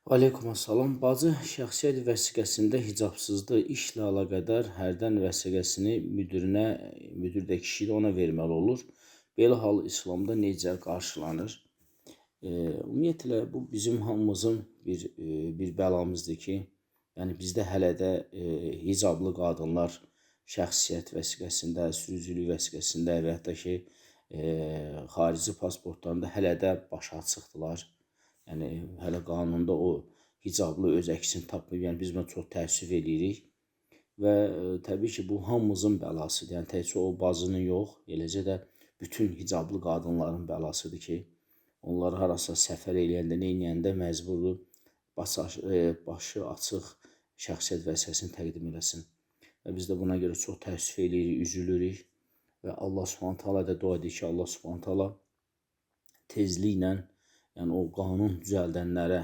Aleykümselam. Bacı şəxsiyyət vəsiqəsində hicabsızlıq işlə əlaqədar hərdən vəsiqəsini müdir də kişi də ona verməli olur. Belə hal İslamda necə qarşılanır? Ümumiyyətlə bu bizim hamımızın bir bəlamızdır ki, yəni bizdə hələ də hicablı qadınlar şəxsiyyət vəsiqəsində, sürücülük vəsiqəsində və hətta ki, xarici pasportlarında hələ də başa çıxdılar. Yəni hələ qanunda o hicablı öz əksini tapmayıb. Yəni biz buna çox təəssüf eləyirik və təbii ki, bu hamımızın bəlasıdır. Yəni təkcə o bacının yox, eləcə də bütün hicablı qadınların bəlasıdır ki, onlar harasa səfər eləyəndə, neynəyəndə məcburdur başı açıq şəxsiyyət vəsiqəsini təqdim eləsin. Və biz də buna görə çox təəssüf eləyirik, üzülürük və Allah Subhanahu taala da dua edir ki, Allah Subhanahu taala tezliklə, yəni o qanun düzəldənlərə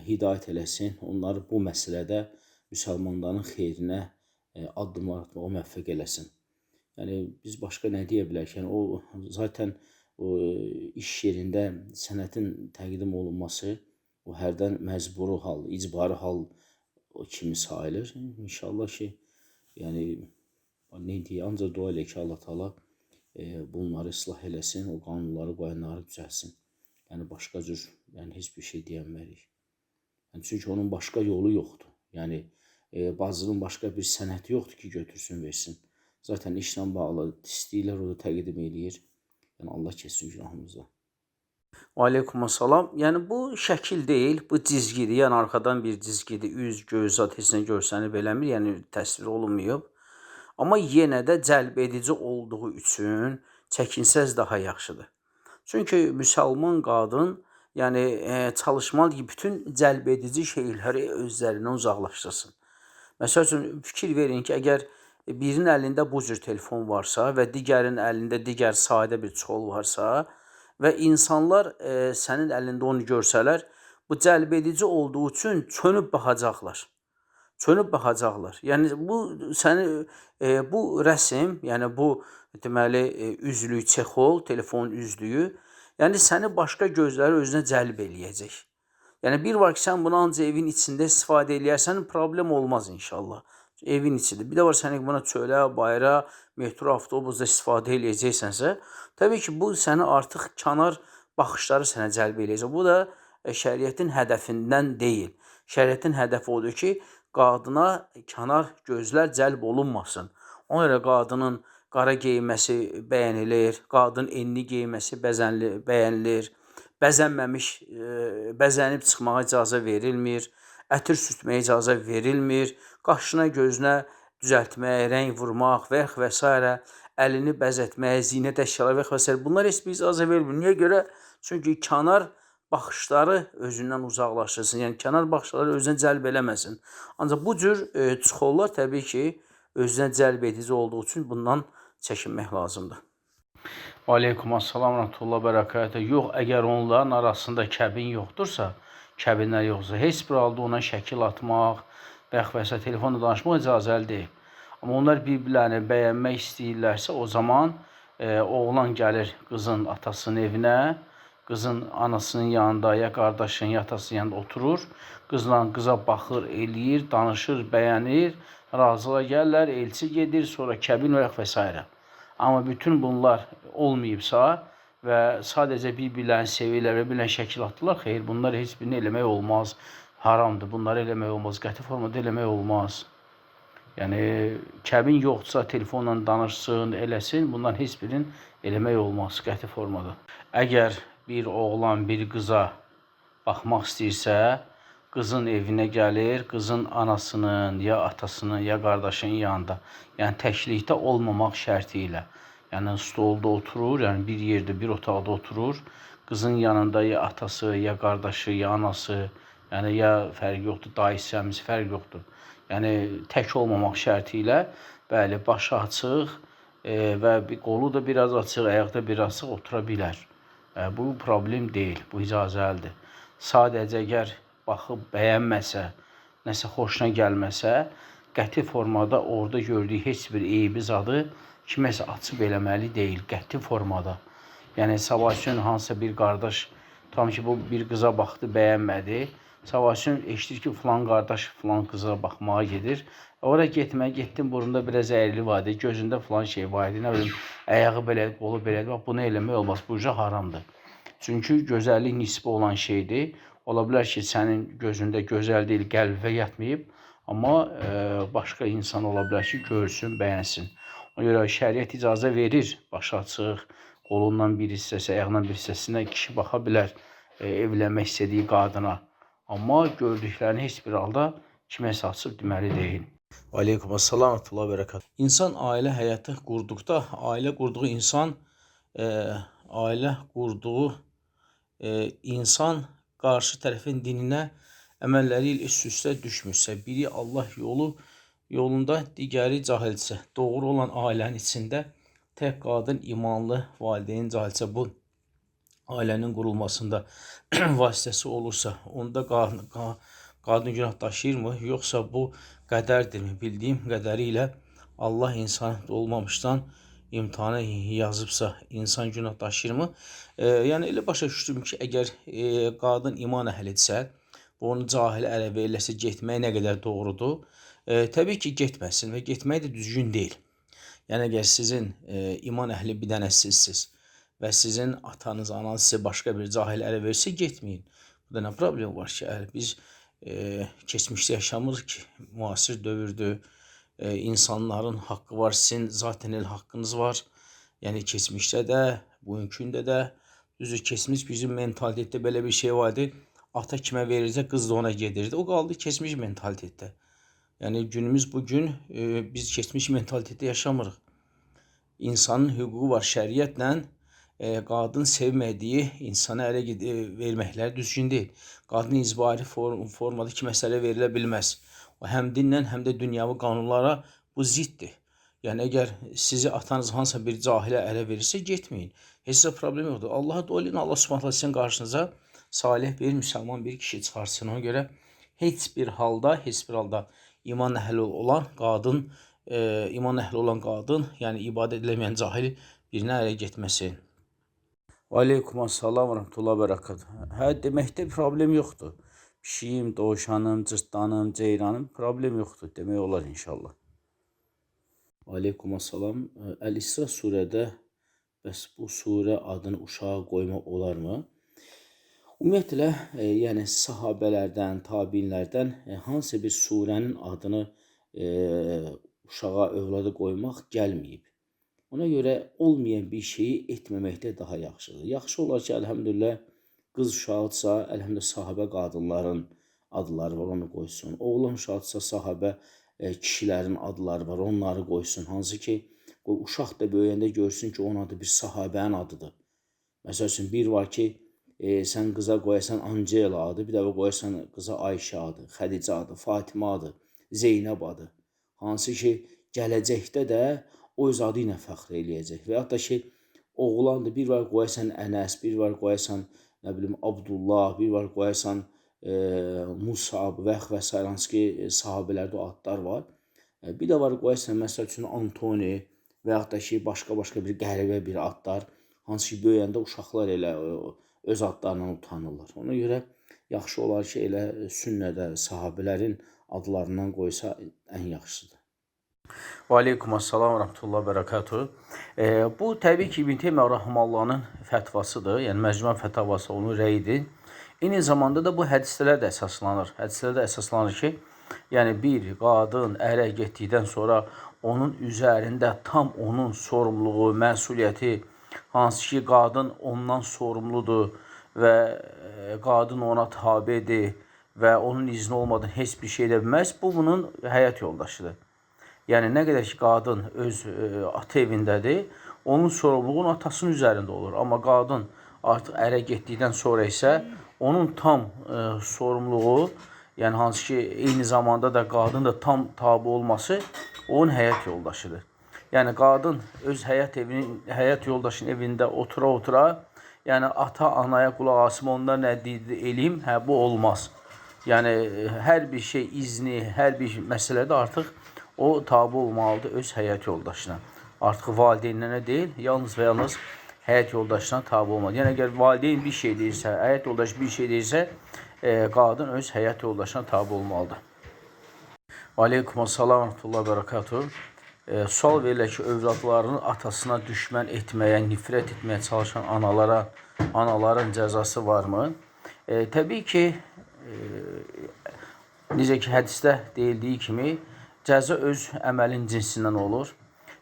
hidayət eləsin, onları bu məsələdə müsəlmanların xeyrinə addımlar atmağa müvəffəq eləsin. Yəni biz başqa nə deyə bilərik? Yəni o zaten o iş yerində sənətin təqdim olunması o hərdən məcburi hal, icbari hal kimi sayılır. İnşallah ki, yəni nə deyək, ancaq dua eləyək ki, Allah Taala bunları islah eləsin, o qanunları, qaydaları düzəlsin. Yəni başqa cür, yəni heç bir şey deyəmərik. Yəni çünki onun başqa yolu yoxdur. Yəni bacının başqa bir sənəti yoxdur ki, götürsün, versin. Zaten işlə bağlı istəyirlər, o da təqdim eləyir. Yəni Allah kəssin günahımızı. Aleykümselam. Yəni bu şəkil deyil, bu cizgidir. Yəni arxadan bir cizgidir. Üz, göz, heç nə görsənib eləmir. Yəni təsvir olunmayıb. Amma yenə də cəlb edici olduğu üçün çəkinsəz daha yaxşıdır. Çünki müsəlman qadın yəni çalışmalıdır ki, bütün cəlb edici şeyləri özlərindən uzaqlaşdırsın. Məsəl üçün fikir verin ki, əgər birinin əlində bu cür telefon varsa və digərinin əlində digər sadə bir çol varsa və insanlar sənin əlində onu görsələr, bu cəlb edici olduğu üçün çönüb baxacaqlar. Çönüb baxacaqlar. Yəni bu bu rəsm, yəni bu deməli üzlük çexol, telefonun üzlüyü, yəni səni başqa gözləri özünə cəlb eləyəcək. Yəni bir var ki, sən bunu ancaq evin içində istifadə eləyərsən, problem olmaz inşallah. Evin içində. Bir də var səni buna çölə, bayıra, metro, avtobusda istifadə eləyəcəksənsə, təbii ki, bu səni artıq kənar baxışları sənə cəlb eləyəcək. Bu da şəriətin hədəfindən deyil. Şəriətin hədəfi odur ki, qadına kənar gözlər cəlb olunmasın. Ona görə qadının qara geyinməsi bəyənilir, qadın enli geyinməsi bəyənilir, bəzənməmiş, bəzənib çıxmağa icazə verilmir, ətir sürtməyə icazə verilmir, qaşına, gözünə düzəltməyə, rəng vurmaq və s. əlini bəzətməyə, zinət əşyaları və s. bunlar heç bir icazə verilmir. Niyə görə? Çünki kənar baxışları özündən uzaqlaşırsın. Yəni kənar baxışları özünə cəlb eləməsin. Ancaq bu cür çuxollar təbii ki, özünə cəlb edici olduğu üçün bundan çəkinmək lazımdır. Aleykümselam, rahmetullah, bərəkətə. Yox, əgər onların arasında kəbin yoxdursa, kəbinlər yoxsa, heç bir halda ona şəkil atmaq və s. telefonla danışmaq icazəli deyil. Amma onlar bir-birlərini bəyənmək istəyirlərsə, o zaman oğlan gəlir qızın atasının evinə, qızın anasının yanında, ya qardaşının, ya atasının yanında oturur, qıza baxır, eləyir, danışır, bəyənir, razılığa gəlirlər, elçi gedir, sonra kəbin və s. Amma bütün bunlar olmayıbsa və sadəcə bir-birlərini sevirlər və bir-birlərini şəkil atırlar, xeyr, bunlar heç birini eləmək olmaz, haramdır, bunları eləmək olmaz, qəti formada eləmək olmaz. Yəni, kəbin yoxdursa, telefonla danışsın, eləsin, bunların heç birini eləmək olmaz, qəti formada. Əgər bir oğlan bir qıza baxmaq istəyirsə, qızın evinə gəlir, qızın anasının, ya atasının, ya qardaşının yanında, yəni təklikdə olmamaq şərti ilə. Yəni stolda oturur, yəni bir yerdə, bir otaqda oturur, qızın yanında ya atası, ya qardaşı, ya anası, yəni ya fərq yoxdur, dayısı, əmisi fərq yoxdur. Yəni tək olmamaq şərti ilə, bəli, başı açıq və qolu da biraz açıq, ayaqda biraz açıq otura bilər. Bu problem deyil, bu icazəlidir. Sadəcə əgər baxıb bəyənməsə, nəsə xoşuna gəlməsə, qəti formada orada gördüyü heç bir eybi zadı kiməsə açıb eləməli deyil, qəti formada. Yəni, sabah üçün hansısa bir qardaş, tam ki, bu bir qıza baxdı, bəyənmədi, Savaşın eşidir ki filan qardaş filan qıza baxmağa gedir. Oraya getdim burunda biraz əyri var idi, gözündə filan şey var idi, nə bilim, ayağı belədir, qolu belədir. Bax bunu eləmək olmaz, bu haramdır. Çünki gözəllik nisbi olan şeydir. Ola bilər ki, sənin gözündə gözəl deyil, qəlbə yatmayıb, amma başqa insan ola bilər ki, görsün, bəyənsin. Ona görə şəriət icazə verir, başı açıq, qolundan bir hissəsi, ayağından bir hissəsinə kişi baxa bilər evlənmək istədiyi qadına. Amma gördüklərini heç bir halda kiməsə açıb deməli deyil. Aleykum assalam və rahmetullah bərəkət. İnsan ailə həyatı qurduqda, ailə qurduğu insan qarşı tərəfin dininə əməlləri ilə üst-üstə düşmüşsə, biri Allah yolunda, digəri cahilsə, doğru olan ailənin içində tək qadın imanlı, valideyn cahilsə, bu ailənin qurulmasında vasitəsi olursa, onda qadın günah daşıyırmı, yoxsa bu qədərdirmi? Bildiyim qədərilə Allah insan olmamışdan imtihana yazıbsa, insan günah daşıyırmı? Yəni elə başa düşdüm ki, əgər qadın iman əhlidirsə, bu onu cahil ərə verilərsə getmək nə qədər doğrudur? Təbii ki, getməsin və getmək də düzgün deyil. Yəni əgər sizin iman əhli bir dənə sizsiz və sizin atanız, ananız sizə başqa bir cahil ərə versə getməyin. Burada nə problem var ki, biz keçmişdə yaşamırıq ki, müasir dövrdür, insanların haqqı var, sizin zaten el haqqınız var. Yəni keçmişdə də, bugünkündə də, düzdür, keçmiş bizim mentalitetdə belə bir şey vardı. Ata kimə verirsə, qız da ona gedirdi. O qaldı keçmiş mentalitetdə. Yəni günümüz bugün biz keçmiş mentalitetdə yaşamırıq. İnsanın hüququ var şəriətlə, qadın sevmədiyi insana ərə verməkləri düzgün deyil. Qadın icbari formada kiməsə ərə verilə bilməz. O həm dinlə, həm də dünyavi qanunlara bu ziddir. Yəni əgər sizi atanız hansısa bir cahilə ərə verirsə getməyin. Heç də problem yoxdur. Allah'a dua edin, Allah Subhanahu sizin qarşınıza salih bir müsəlman bir kişi çıxarsın. Ona görə heç bir halda iman əhli olan qadın, yəni ibadət eləməyən cahil birinə ərə getməsin. Aleykum assalam və rahmetullah bərəkət. Hə, deməkdə problem yoxdur. Pişiyim, dovşanım, cırtdanım, ceyranım, problem yoxdur demək olar inşallah. Aleykum assalam. Əl-İsra surədə bəs bu surə adını uşağa qoymaq olarmı? Ümumiyyətlə, yəni sahabələrdən, tabinlərdən hansı bir surənin adını uşağa, övlada qoymaq gəlməyib. Ona görə olmayan bir şeyi etməməkdə daha yaxşıdır. Yaxşı olar ki, əlhəmdülillah, qız uşağıdsa, əlhəmdülillah, sahabə qadınların adları var, onu qoysun. Oğlan uşağıdsa, sahabə kişilərin adları var, onları qoysun. Hansı ki, uşaq da böyüyəndə görsün ki, onun adı bir sahabənin adıdır. Məsəl üçün, bir var ki, sən qıza qoyasan Angela adı, bir dəfə qoyasan qıza Ayşə adı, Xədicə adı, Fatimə adı, Zeynəb adı. Hansı ki, gələcəkdə də o öz adı ilə fəxr eləyəcək. Və yaxud da ki, oğlandır, bir var qoyasan Ənəs, bir var qoyasan, nə bilim, Abdullah, bir var qoyasan Musab və s. hansı ki, sahabələrdə o adlar var. Bir də var qoyasan, məsəl üçün, Antoni və yaxud da ki, başqa bir qəribə bir adlar, hansı ki, böyüyəndə uşaqlar elə öz adlarından utanırlar. Ona görə yaxşı olar ki, elə sünnədə sahabələrin adlarından qoysa ən yaxşıdır. Aleykum assalam və rahmetullah bərəkatuhu. Bu təbii ki, İbn Teymiyyə Rahimahullahın fətvasıdır, yəni Məcmuə Fətavası onun rəyidir. Eyni zamanda da bu hədislərə də əsaslanır. Hədislərdə əsaslanır ki, yəni bir qadın ərə getdikdən sonra onun üzərində tam onun sorumluluğu, məsuliyyəti, hansı ki, qadın ondan sorumludur və qadın ona tabedir və onun izni olmadan heç bir şey edə bilməz, bu bunun həyat yoldaşıdır. Yəni, nə qədər ki, qadın öz ata evindədir, onun sorumluluğu atasının üzərində olur. Amma qadın artıq ərə getdikdən sonra isə onun tam sorumluluğu, yəni hansı ki, eyni zamanda da qadın da tam tabi olması onun həyat yoldaşıdır. Yəni, qadın öz həyat yoldaşının evində otura-otura, yəni ata-anaya qulaq asım, onlar nə eləyim, hə, bu olmaz. Yəni, hər bir şey izni, hər bir məsələdə artıq o tabi olmalıdır öz həyat yoldaşına. Artıq valideynlərə deyil, yalnız və yalnız həyat yoldaşına tabi olmalıdır. Yəni, əgər valideyn bir şey deyirsə, həyat yoldaşı bir şey deyirsə, qadın öz həyat yoldaşına tabe olmalıdır. Aleykümselam və rahmetullah və bərəkatuhu. Sual verilir ki, övladlarını atasına düşmən etməyə, nifrət etməyə çalışan anaların cəzası varmı? Təbii ki, necə ki, hədisdə deyildiyi kimi, cəza öz əməlin cinsindən olur.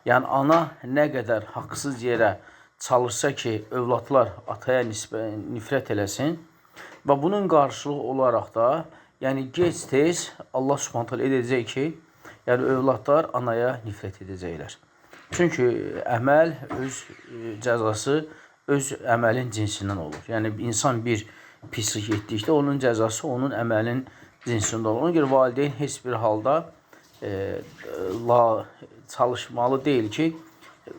Yəni, ana nə qədər haqsız yerə çalışsa ki, övladlar ataya nifrət eləsin və bunun qarşılığı olaraq da, yəni gec-tez Allah Subhanahu taala edəcək ki, yəni övladlar anaya nifrət edəcəklər. Çünki əməl öz cəzası öz əməlin cinsindən olur. Yəni insan bir pislik etdikdə onun cəzası onun əməlin cinsində olur. Ona görə valideyn heç bir halda çalışmalı deyil ki,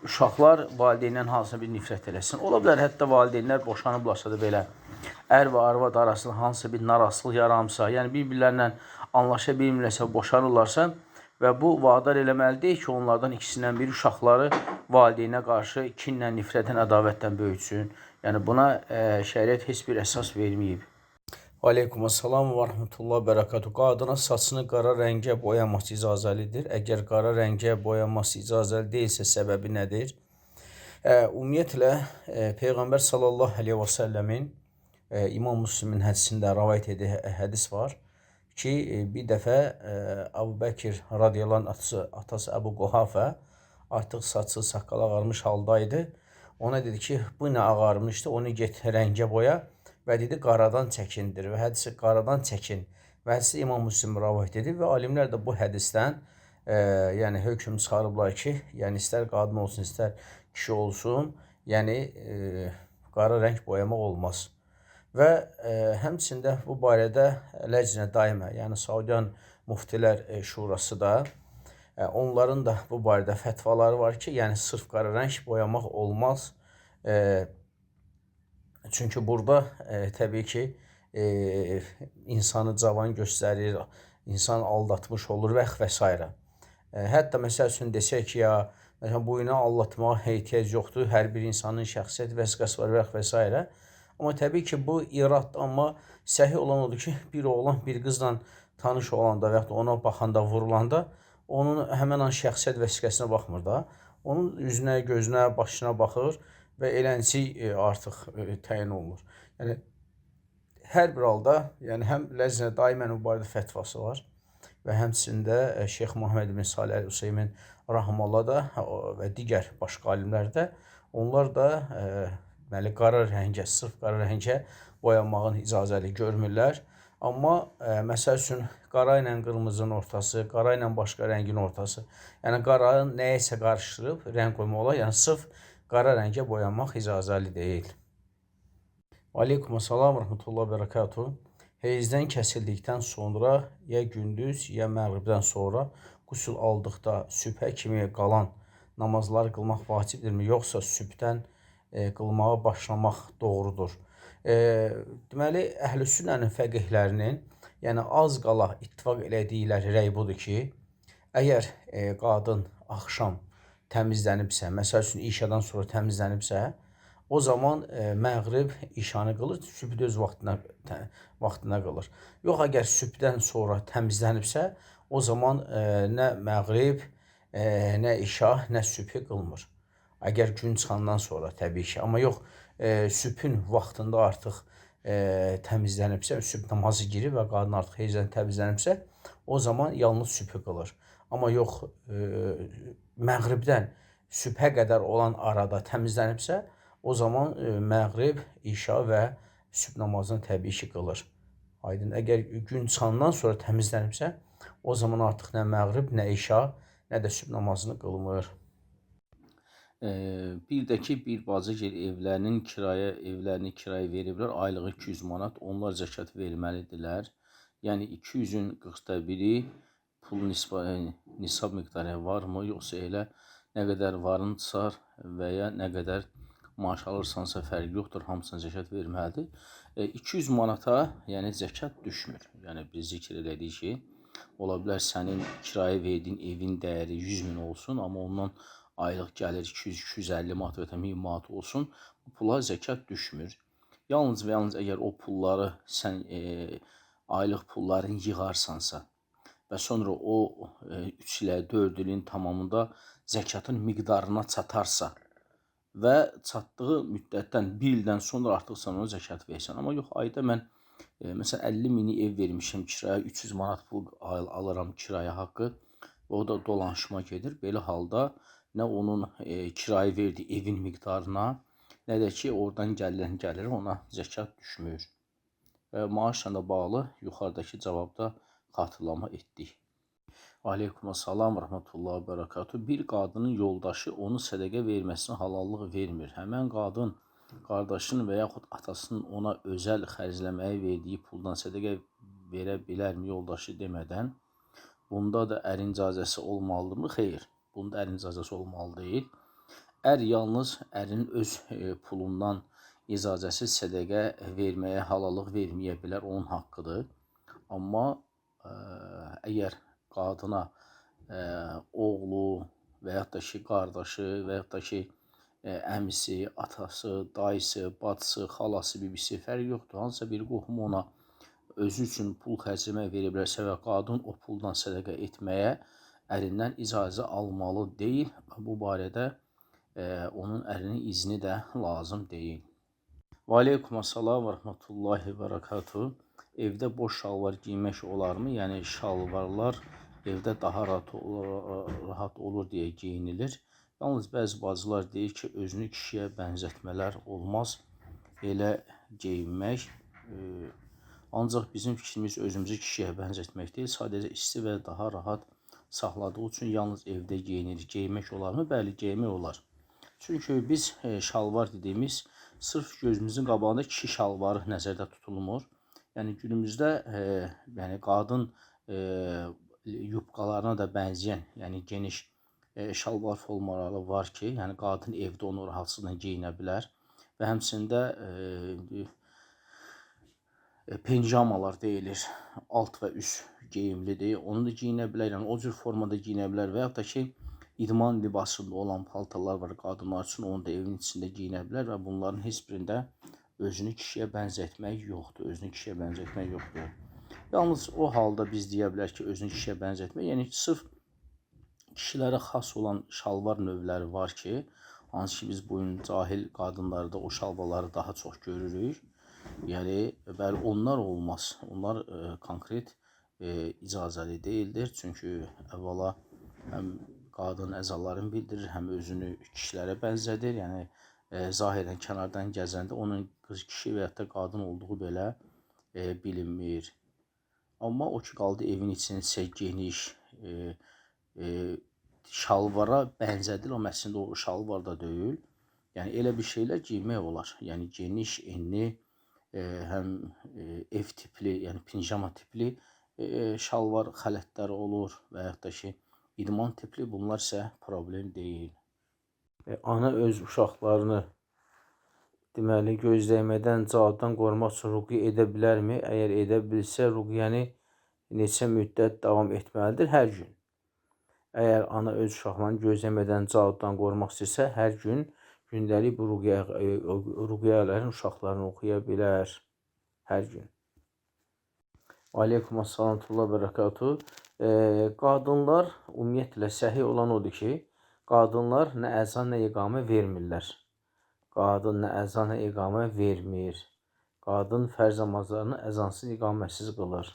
uşaqlar valideyndən hansına bir nifrət eləsin. Ola bilər, hətta valideynlər boşanıblarsa da belə, ər və arvad arasında hansısa bir narazılıq yaranmışsa, yəni bir-birlərindən anlaşa bilmirlərsə, boşanırlarsa və bu vadar eləməli deyil ki, onlardan ikisindən biri uşaqları valideynə qarşı kinlə, nifrətən, ədavətdən böyütsün. Yəni buna şəriət heç bir əsas verməyib. Aleykümselam və rahmetullah bərəkatuhu. Qadına saçını qara rəngə boyaması icazəlidir. Əgər qara rəngə boyaması icazəli deyilsə, səbəbi nədir? Ümumiyyətlə, Peyğəmbər sallallahu aleyhi və səlləmin İmam Müslimin hədisində rəvayət edir hədis var ki, bir dəfə Əbu Bəkir radiyallahu anh atası Əbu Quhafə artıq saçı, saqqal ağarmış haldaydı. Ona dedi ki, bu nə ağarmışdı, onu get rəngə boya və dedi, qaradan çəkindir və hədisi qaradan çəkin və hədisi İmam Müslim rəvayət edir və alimlər də bu hədisdən yəni hökm çıxarıblar ki, yəni istər qadın olsun, istər kişi olsun, yəni qara rəng boyamaq olmaz. Və həmçində bu barədə Ləcnə Daimə, yəni Saudiyan Muftilər Şurası da onların da bu barədə fətvaları var ki, yəni sırf qara rəng boyamaq olmaz. Çünki burada təbii ki, insanı cavan göstərir, insan aldatmış olur və s. Hətta məsəl üçün desək ki, ya boyuna aldatmağa ehtiyac yoxdur, hər bir insanın şəxsiyyət vəsiqəsi var və s. Amma təbii ki, bu iraddır, amma səhih olan odur ki, bir oğlan bir qızla tanış olanda və ya ona baxanda, vurulanda, onun həmən an şəxsiyyət vəsiqəsinə baxmır da, onun üzünə, gözünə, başına baxır və eləncə artıq təyin olunur. Yəni, hər bir halda, yəni həm Ləcnə Daimənin bu barədə fətvası var və həmçində Şeyx Muhammed ibn Salih Əl-Hüseymin Rahmanullah da və digər başqa alimlər də, onlar da qara rəngə, sırf qara rəngə boyanmağın icazəli görmürlər. Amma məsəl üçün qara ilə qırmızının ortası, qara ilə başqa rəngin ortası, yəni qaranı nəyəsə qarışdırıb rəng qoymaq olar, yəni sırf qara rəngə boyanmaq icazəli deyil. Aleykümselam və rahmetullah bərəkatuhu. Heyzdən kəsildikdən sonra ya gündüz, ya məğribdən sonra qüsul aldıqda sübhə kimi qalan namazları qılmaq vacibdirmi, yoxsa sübhdən qılmağa başlamaq doğrudur? Deməli, Əhl-i Sünnənin fəqihlərinin, yəni az qala ittifaq elədikləri rəy budur ki, əgər qadın axşam təmizlənibsə, məsəl üçün işadan sonra təmizlənibsə, o zaman məğrib işanı qılır, sübh öz vaxtına qılır. Yox, əgər sübhdən sonra təmizlənibsə, o zaman nə məğrib, nə işa, nə sübhü qılmır. Əgər gün çıxandan sonra təbii ki, amma yox, sübhün vaxtında artıq təmizlənibsə, sübh namazı girir və qadın artıq heyzdən təmizlənibsə, o zaman yalnız sübhü qılır. Amma yox, məğribdən sübhə qədər olan arada təmizlənibsə, o zaman məğrib, işa və sübh namazını təbii ki, qılır. Aydın, əgər gün çıxandan sonra təmizlənibsə, o zaman artıq nə məğrib, nə işa, nə də sübh namazını qılmır. Bir də ki, bir bacı evlərini kiraya veriblər, aylığı 200 manat, onlar zəkat verməlidirlər. Yəni 200-ün 40da biri pul nisab miqdarı varmı, yoxsa elə nə qədər varınsa və ya nə qədər maaş alırsansa fərqi yoxdur, hamısına zəkat verməlidir. 200 manata yəni zəkat düşmür. Yəni biz zikr elədik ki, ola bilər sənin kiraya verdiyin evin dəyəri 100 min olsun, amma ondan aylıq gəlir 200-250 manat və 1000 manat olsun, bu pula zəkat düşmür. Yalnız və yalnız əgər o pulları sən aylıq pullarını yığarsansa və sonra o 3 ilə 4 ilin tamamında zəkatın miqdarına çatarsa və çatdığı müddətdən 1 ildən sonra artıq sən ona zəkat verirsən. Amma yox, ayda mən məsələn 50 mini ev vermişəm kiraya, 300 manat pul alıram kirayə haqqı və o da dolanışma gedir. Belə halda nə onun kirayə verdiyi evin miqdarına, nə də ki, oradan gələn gəlir ona zəkat düşmür. Maaşla da bağlı yuxarıdakı cavabda xatırlama etdik. Aleykumussalam, rahmetullahi və bərəkatuhu. Bir qadının yoldaşı onu sədəqə verməsinə halallıq vermir. Həmən qadın qardaşının və yaxud atasının ona özəl xərcləməyə verdiyi puldan sədəqə verə bilərmi yoldaşı demədən? Bunda da ərin icazəsi olmalıdırmı? Xeyr, bunda ərin icazəsi olmalı deyil. Ər yalnız ərin öz pulundan icazəsiz sədəqə verməyə, halallıq verməyə bilər, onun haqqıdır. Amma əgər qadına oğlu və yaxud da ki, qardaşı və yaxud da ki, əmisi, atası, dayısı, bacısı, xalası, bibisi fərq yoxdur. Hansısa bir qohum ona özü üçün pul xərcləmək verə bilərsə və qadın o puldan sədəqə etməyə ərindən icazə almalı deyil. Bu barədə onun ərinin izni də lazım deyil. Və aleykumussalam və rahmetullahi və bərəkatuhu. Evdə boş şalvar giymək olarmı? Yəni şalvarlar evdə daha rahat olur deyə geyinilir. Yalnız bəzi bacılar deyir ki, özünü kişiyə bənzətmələr olmaz, elə geyinmək. Ancaq bizim fikrimiz özümüzü kişiyə bənzətmək deyil, sadəcə isti və daha rahat saxladığı üçün yalnız evdə geyinir. Geyinmək olarmı? Bəli, geyinmək olar. Çünki biz şalvar dediyimiz sırf gözümüzün qabağında kişi şalvarı nəzərdə tutulmur. Yəni günümüzdə yəni qadın yubqalarına da bənzəyən, yəni geniş şalvar formaları var ki, yəni qadın evdə onu rahatsızlıqla geyinə bilər və həmçində penjamalar deyilir, alt və üst geyimlidir, onu da geyinə bilər, yəni o cür formada geyinə bilər və yaxud da ki, idman libasında olan paltarlar var qadınlar üçün, onu da evin içində geyinə bilər və bunların heç birində özünü kişiyə bənzətmək yoxdur, özünü kişiyə bənzətmək yoxdur. Yalnız o halda biz deyə bilər ki, özünü kişiyə bənzətmək, yəni sırf kişilərə xas olan şalvar növləri var ki, hansı ki biz bugün cahil qadınlarda o şalvarları daha çox görürük. Yəni, bəli, onlar olmaz. Onlar konkret icazəli deyildir. Çünki əvvəla həm qadın əzalarını bildirir, həm özünü kişilərə bənzədir. Yəni, zahirən kənardan gəzəndə onun qız kişi və yaxud da qadın olduğu belə bilinmir. Amma o ki qaldı evin içində geniş şalvara bənzədir, amma əslində o şalvar da deyil. Yəni elə bir şeylər geymək olar. Yəni geniş, enli, həm ev tipli, yəni pinjama tipli şalvar xələtləri olur və yaxud da ki, idman tipli, bunlar isə problem deyil. Ana öz uşaqlarını deməli gözləmədən caddan qorumaq üçün ruqiyyə edə bilərmi? Əgər edə bilsə, ruqiyyəni neçə müddət davam etməlidir? Hər gün. Əgər ana öz uşaqlarını gözləmədən caddan qorumaq istəyirsə, hər gün gündəlik bu ruqiyyələrin uşaqlarını oxuya bilər. Hər gün. Aleykumussalam və bərəkatuhu. Qadınlar ümumiyyətlə səhih olan odur ki, qadınlar nə əzan, nə iqamə vermirlər. Qadın nə əzan, nə iqamə vermir. Qadın fərz namazlarını əzansız, iqamətsiz qılır.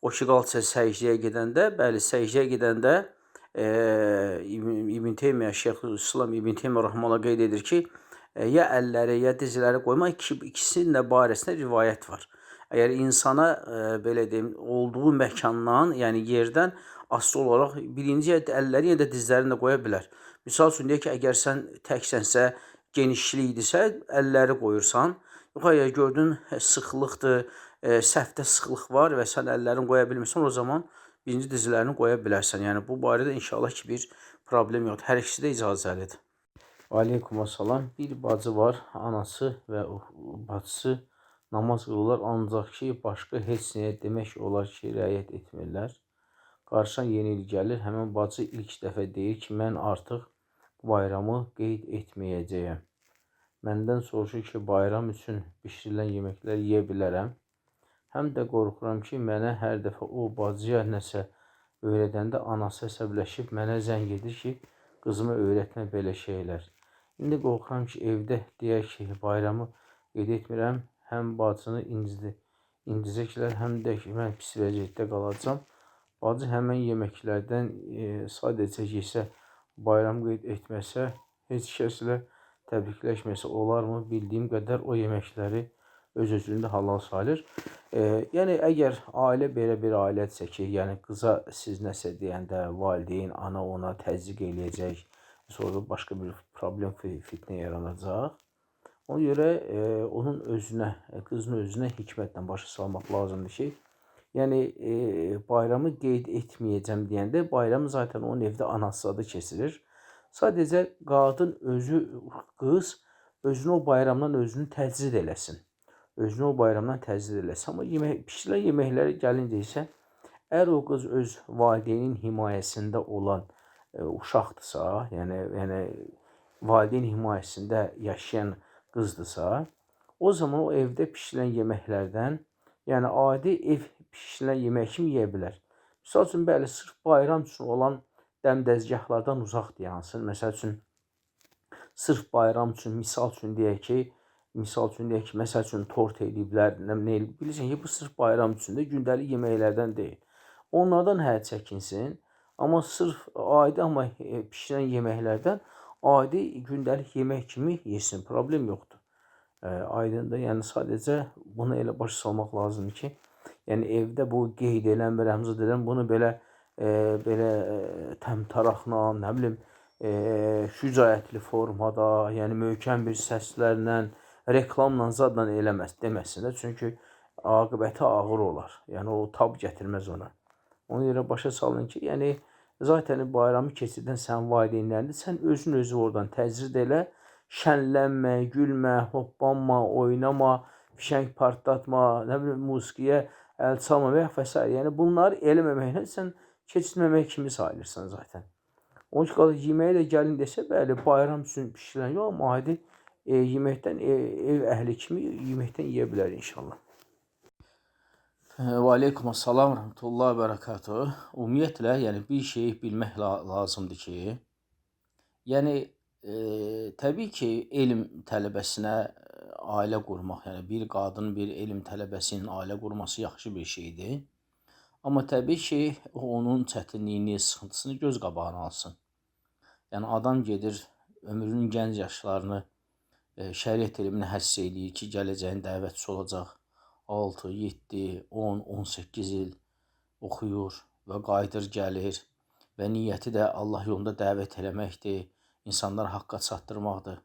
O ki, qalsa səcdəyə gedəndə, bəli, səcdəyə gedəndə İbn Teymiyyə, Şeyxülislam İbn Teymiyyə rəhməhullah qeyd edir ki, ya əlləri, ya dizləri qoymaq, ikisinin də barəsində rivayət var. Əgər insana, belə deyim, olduğu məkandan, yəni yerdən asılı olaraq birinci əlləri, ya da dizlərini də qoya bilər. Misal üçün, deyək ki, əgər sən təksənsə, genişlikdirsə, əlləri qoyursan. Yox, əgər gördün, sıxlıqdır, səhvdə sıxlıq var və sən əllərini qoya bilmirsən, o zaman birinci dizlərini qoya bilərsən. Yəni, bu barədə inşallah ki, bir problem yoxdur. Hər ikisi də icazəlidir. Aleykumussalam. Bir bacı var, anası və bacısı namaz qılırlar, ancaq ki, başqa heç nəyə demək olar ki, riayət etmirlər. Qarşıdan yeni il gəlir, həmən bacı ilk dəfə deyir ki, mən artıq bayramı qeyd etməyəcəyəm. məndən soruşur ki, bayram üçün bişirilən yeməklər yeyə bilərəm. Həm də qorxuram ki, mənə hər dəfə o bacıya nəsə öyrədəndə anası əsəbləşib mənə zəng edir ki, qızıma öyrətmə belə şeylər. İndi qorxuram ki, evdə deyək ki, bayramı qeyd etmirəm, həm bacını incizəcəklər, həm də ki, mən pis vəziyyətdə qalacam. Bacı həmən yeməklərdən sadəcə yesə, bayram qeyd etməsə, heç kəslə təbrikləşməsə olarmı? Bildiyim qədər o yeməkləri öz-özlüyündə halal sayılır. Yəni, əgər ailə belə bir ailədirsə ki, yəni qıza siz nəsə deyəndə valideyn, ana ona təzyiq eləyəcək, sonra başqa bir problem, fitnə yaranacaq. Ona görə onun özünə, qızın özünə hikmətlə başa salmaq lazımdır ki, yəni bayramı qeyd etməyəcəm deyəndə bayramı zaten onun evdə anası adı keçirir. Sadəcə qadın özü, qız özünü o bayramdan özünü təcrid eləsin. Özünü o bayramdan təcrid eləsin. Amma pişirilən yeməklərə gəlincə isə, əgər o qız öz valideynin himayəsində olan uşaqdırsa, yəni valideyn himayəsində yaşayan qızdırsa, o zaman o evdə pişirilən yeməklərdən, yəni adi ev pişirilən yemək kimi yeyə bilər. Misal üçün, bəli, sırf bayram üçün olan dəmdəzgahlardan uzaq dayansın. Məsəl üçün, sırf bayram üçün, misal üçün deyək ki, məsəl üçün tort eləyiblər, nə bilirsən ki, bu sırf bayram üçündür, gündəlik yeməklərdən deyil. Onlardan çəkinsin, amma sırf adi amma pişirilən yeməklərdən adi gündəlik yemək kimi yesin, problem yoxdur. Aydındır, yəni sadəcə bunu elə başa salmaq lazımdır ki, yəni evdə bu qeyd eləmir, həmzə edirəm, bunu belə təmtəraqla, nə bilim, şücaətli formada, yəni möhkəm bir səslərlə, reklamla, zadla eləməz, deməsinlər. Çünki aqibəti ağır olar. Yəni o tab gətirməz ona. Ona görə başa salın ki, yəni zaten bayramı keçirdən sənin valideynlərindir. Sən özün oradan təcrid elə, şənlənmə, gülmə, hoppanma, oynama, fişəng partlatma, nə bilim, musiqiyə əl çalma və s. Yəni bunları eləməməklə sən keçirməmək kimi sayılırsan zaten. Onun ki, qalır yeməyə də gəlin desə, bəli, bayram üçün pişirilən yox, amma adi yeməkdən, ev əhli kimi yeməkdən yeyə bilər inşallah. Və aleykum assalam, rəhmətullah və bərəkatuhu. Ümumiyyətlə, yəni bir şeyi bilmək lazımdır ki, yəni təbii ki, elm tələbəsinə ailə qurmaq, yəni bir qadın, bir elm tələbəsinin ailə qurması yaxşı bir şeydir. Amma təbii ki, onun çətinliyini, sıxıntısını göz qabağına alsın. Yəni adam gedir, ömrünün gənc yaşlarını şəriət elminə həsr eləyir ki, gələcəyin dəvətçisi olacaq. 6, 7, 10, 18 il oxuyur və qayıdır, gəlir və niyyəti də Allah yolunda dəvət eləməkdir, insanlar haqqa çatdırmaqdır.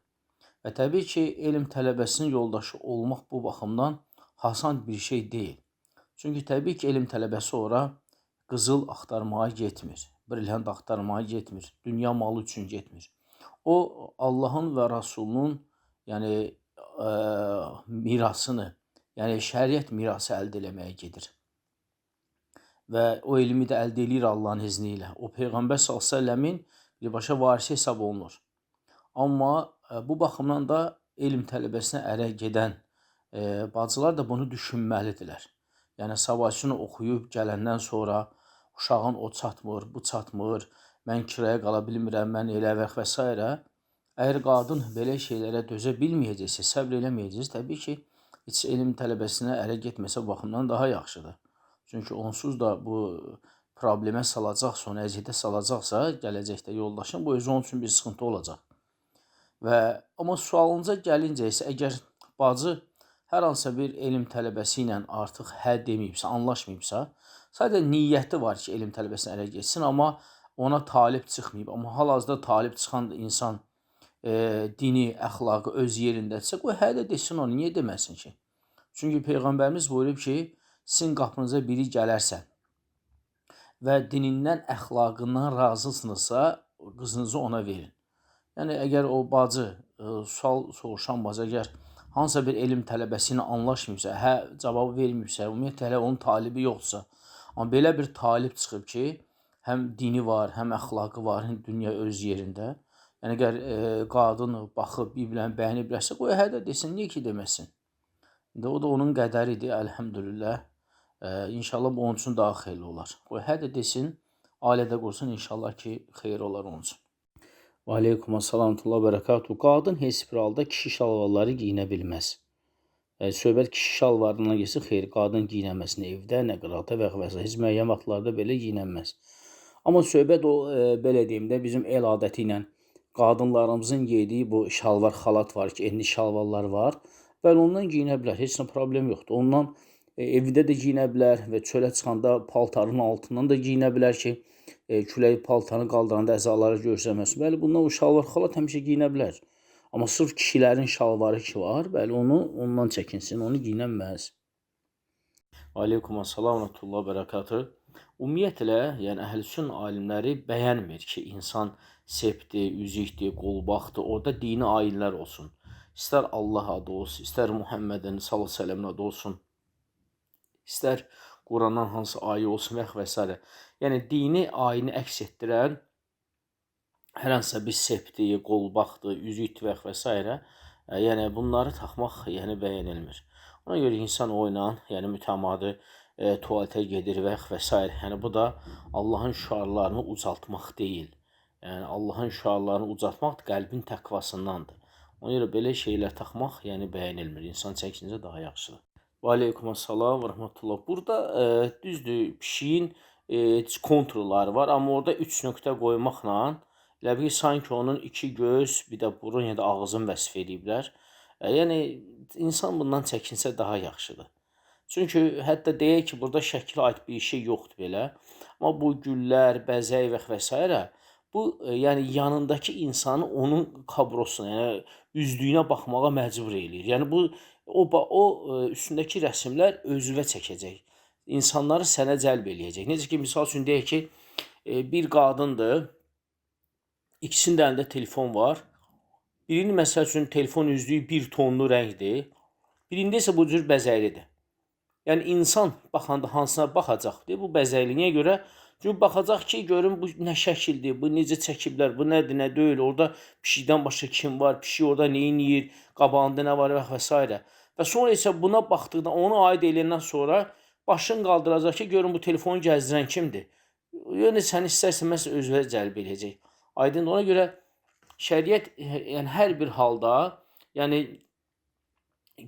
Və təbii ki, elm tələbəsinin yoldaşı olmaq bu baxımdan asan bir şey deyil. Çünki təbii ki, elm tələbəsi ora qızıl axtarmağa getmir, brilyant axtarmağa getmir, dünya malı üçün getmir. O, Allahın və Rasulunun mirasını, yəni şəriət mirası əldə eləməyə gedir. Və o elmi də əldə eləyir Allahın izni ilə. O Peyğəmbər s.ə.v-in birbaşa varisi hesab olunur. Amma bu baxımdan da elm tələbəsinə ərə gedən bacılar da bunu düşünməlidirlər. Yəni savacını oxuyub gələndən sonra uşağın o çatmır, bu çatmır, mən kiraya qala bilmirəm, mən elə və s. Əgər qadın belə şeylərə dözə bilməyəcəksə, səbr eləməyəcəksə, təbii ki, heç elm tələbəsinə ərə getməsə baxımdan daha yaxşıdır. Çünki onsuz da bu problemə salacaqsa, onu əziyyətə salacaqsa, gələcəkdə yoldaşın, bu özü onun üçün bir sıxıntı olacaq. Amma sualınıza gəlincə isə, əgər bacı hər hansısa bir elm tələbəsi ilə artıq hə deməyibsə, anlaşmayıbsa, sadəcə niyyəti var ki, elm tələbəsinə ərə getsin, amma ona talib çıxmayıb. Amma hal-hazırda talib çıxan insan dini, əxlaqı öz yerindədirsə, qoy hə də desin onu, niyə deməsin ki? Çünki Peyğəmbərimiz buyurub ki, sizin qapınıza biri gələrsə və dinindən, əxlaqından razısınızsa, qızınızı ona verin. Yəni, əgər o bacı, sual soruşan bacı, əgər hansısa bir elm tələbəsi ilə anlaşmayıbsa, hə cavabı verməyibsə, ümumiyyətlə hələ onun talibi yoxdursa, amma belə bir talib çıxıb ki, həm dini var, həm əxlaqı var, həm dünya öz yerində, Yəni əgər qadın baxıb bir-birini bəyəniblərsə, qoy hə də desin, niyə ki deməsin? İndi o da onun qədəridir, əlhəmdülillah. İnşallah bu onun üçün daha xeyirli olar. Qoy hə də desin, ailədə qursun, inşallah ki, xeyir olar onun üçün. Və aleykumussalam və bərəkatuhu. Qadın heç bir halda kişi şalvarları giyinə bilməz. Söhbət kişi şalvarından getsə, xeyr, qadın giyinəməsin evdə, nə qıraqda və s. Heç müəyyən vaxtlarda belə giyinənməz. Amma söhbət o, belə deyim də, bizim el adəti ilə qadınlarımızın giydiyi bu şalvar xalat var ki, enli şalvarlar var. Bəli, ondan giyinə bilər, heç nə problem yoxdur. Ondan evdə də giyinə bilər və çölə çıxanda paltarın altından da giyinə bilər ki, külək paltarını qaldıranda əzaları görsəməsin. Bəli, bundan o şalvar xalat həmişə giyinə bilər. Amma sırf kişilərin şalvarı ki var, bəli, ondan çəkinsin, onu giyinənməz. Aleykumussalam və bərəkatuhu. Ümumiyyətlə, yəni əhlüsün alimləri bəyənmir ki, insan sepdir, üzükdir, qolbaqdır, orada dini ayinlər olsun. İstər Allah adı olsun, istər Muhammedin sallallahu əleyhi və səlləmin adı olsun, istər Qurandan hansı ayə olsun və s. Yəni dini ayini əks etdirən hər hansısa bir sepdir, qolbaqdır, üzükdür və s. Yəni bunları taxmaq yəni bəyənilmir. Ona görə insan o ilə yəni mütəmadi tualetə gedir və s. Yəni bu da Allahın şüarlarını ucaltmaq deyil. Yəni Allahın şüarlarını ucaltmaq qəlbin təqvasındandır. Ona görə belə şeylər taxmaq yəni bəyənilmir. İnsan çəkincə daha yaxşıdır. Və aleykumussalam və rəhmətullah. Burada düzdür, pişiyin konturları var, amma orada 3 nöqtə qoymaqla elə bil sanki onun 2 göz, bir də burun ya da ağzını vəsf ediblər. Yəni insan bundan çəkinsə daha yaxşıdır. Çünki hətta deyək ki, burada şəkilə aid bir şey yoxdur belə. Amma bu güllər, bəzək və s. bu yəni yanındakı insanı onun kabrosuna, yəni üzdüyünə baxmağa məcbur eləyir. Yəni bu o üstündəki rəsmlər özüvə çəkəcək. İnsanları sənə cəlb eləyəcək. Necə ki, misal üçün deyək ki, bir qadındır, ikisinin də əlində telefon var. Birinin məsəl üçün telefon üzdüyü bir tonlu rəngdir. Birində isə bu cür bəzəklidir. Yəni insan baxanda hansına baxacaq deyə bu bəzəkliyinə görə çünki baxacaq ki, görün bu nə şəkildir, bu necə çəkiblər, bu nədir, nə deyil, orada pişikdən başqa kim var, pişik orada nə edir, qabağında nə var və s. Və sonra isə buna baxdıqda, onu aid eləyəndən sonra başını qaldıracaq ki, görün bu telefonu gəzdirən kimdir. Yəni səni istər-istəməz özünə cəlb edəcək. Aydın, ona görə şəriət yəni hər bir halda, yəni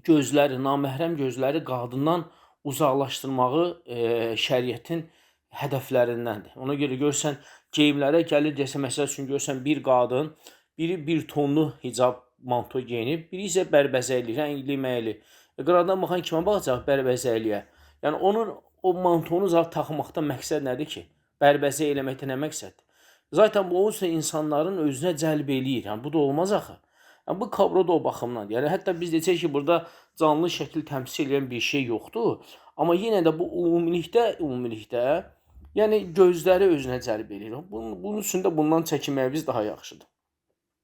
gözləri, naməhrəm gözləri qadından uzaqlaşdırmağı şəriətin hədəflərindəndir. Ona görə görsən, geyimlərə gəlir desə, məsəl üçün görsən bir qadın, biri bir tonlu hicab manto geyinib, biri isə bərbəzəkli, rəngli, məyli. Qıradan baxan kimə baxacaq bərbəzəkliyə? Yəni onun o mantonu taxmaqda məqsəd nədir ki? Bərbəzək eləməkdə nə məqsəddir? Zaten bu olsa insanların özünə cəlb eləyir. Yəni bu da olmaz axı. Yəni bu kabro da o baxımdan. Yəni hətta biz desək ki, burada canlı şəkil təmsil edən bir şey yoxdur. Amma yenə də bu ümumilikdə yəni gözləri özünə cəlb eləyir. Bunun üçün də bundan çəkinməyimiz daha yaxşıdır.